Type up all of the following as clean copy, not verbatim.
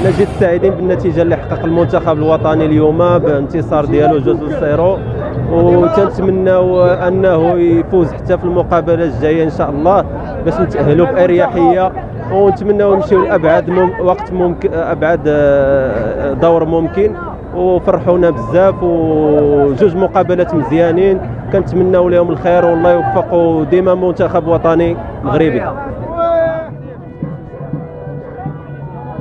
حنا جد سعيدين بالنتيجه اللي حقق المنتخب الوطني اليوم بانتصار ديالو 2-0، وتنتمناو انه يفوز حتى في المقابله الجايه ان شاء الله باش نتاهلوا باريحيه، ونتمناو نمشيو لابعد وقت ممكن، ابعد دور ممكن، وفرحونا بزاف وجوج مقابلات مزيانين، كنتمناو لهم الخير والله يوفقوا ديما منتخب وطني مغربي.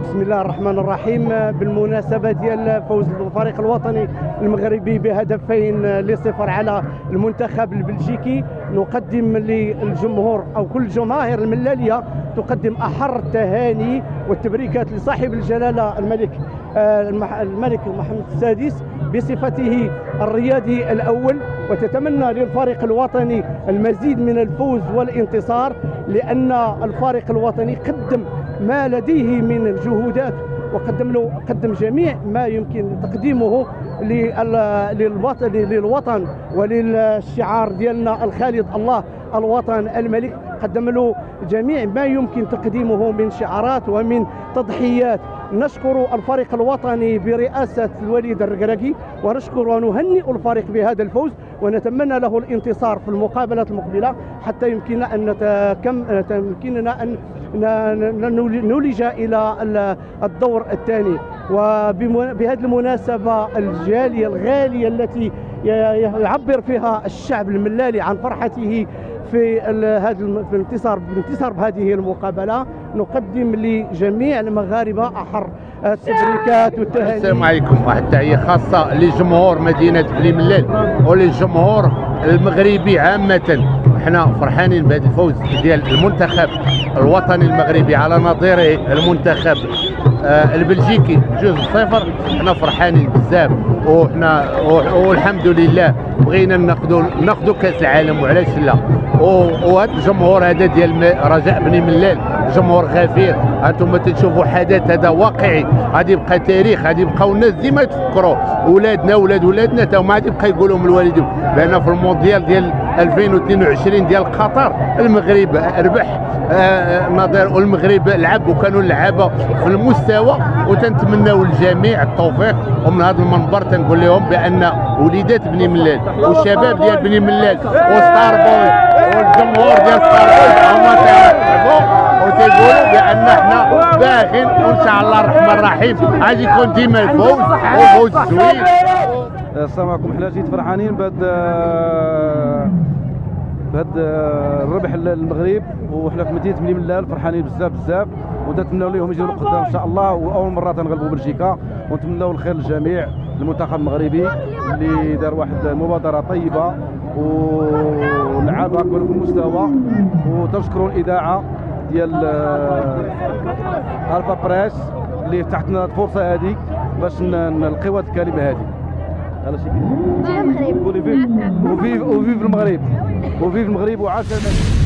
بسم الله الرحمن الرحيم. بالمناسبة ديال فوز الفريق الوطني المغربي بهدفين لصفر على المنتخب البلجيكي، نقدم للجمهور أو كل الجماهير الملالية تقدم أحر التهاني والتبريكات لصاحب الجلالة الملك محمد السادس بصفته الرياضي الأول، وتتمنى للفريق الوطني المزيد من الفوز والانتصار، لأن الفريق الوطني قدم ما لديه من الجهودات وقدم جميع ما يمكن تقديمه للوطن وللشعار ديالنا الخالد الله الوطن الملك، قدم له جميع ما يمكن تقديمه من شعارات ومن تضحيات. نشكر الفريق الوطني برئاسة الوليد الركراكي، ونشكر ونهنئ الفريق بهذا الفوز، ونتمنى له الانتصار في المقابلات المقبلة حتى يمكننا أن نولج إلى الدور الثاني. وبهذه المناسبة الجالية الغالية التي يعبر فيها الشعب الملالي عن فرحته في الانتصار بهذه المقابلة، نقدم لجميع المغاربة أحر التبريكات والتهاني. السلام عليكم، واحد التحية خاصة لجمهور مدينة بني ملال وللجمهور المغربي عامة. احنا فرحانين بهذا الفوز ديال المنتخب الوطني المغربي على نظيره المنتخب البلجيكي 2-0. احنا فرحانين بزاف، وحنا والحمد لله بغينا ناخذوا كاس العالم، وعلاش لا. وهذا الجمهور هذا ديال رجاء بني ملال جمهور غفير، هانتوما تشوفوا حدث هذا واقعي، غادي يبقى تاريخ، غادي يبقاو الناس ديما يتفكروا ولادنا ولادنا حتى هما غادي يبقى يقولوا من الوالدين بان في المونديال ديال 2022 ديال قطر المغرب ربح نظير، والمغرب لعب وكانوا اللعابه في المستوى، وتنتمناو للجميع التوفيق. ومن هذا المنبر تنقول لهم بان وليدات بني ملال والشباب ديال بني ملال وستار بوي والجمهور ديال ستار بوي هما تيعرفوا وتيقولوا بان احنا باغيين، وان شاء الله الرحمن الرحيم غادي يكون ديما الفوز وفوز زوين. السلام عليكم. حنا جيت فرحانين بهذا الربح للمغرب، وحنا في مدينه بني ملال فرحانين بزاف ونتمنوا لهم يجيو لقدام ان شاء الله، واول مره تنغلبوا بلجيكا، ونتمنوا الخير للجميع. المنتخب المغربي اللي دار واحد المبادره طيبه ولعب كلهم في المستوى، وتشكروا الاذاعه ديال الفا بريس اللي فتحت لنا الفرصه هذه باش نلقيو هذه الكلمه هذه. هذا شي كاين. وفيف المغرب، وعاش المغرب.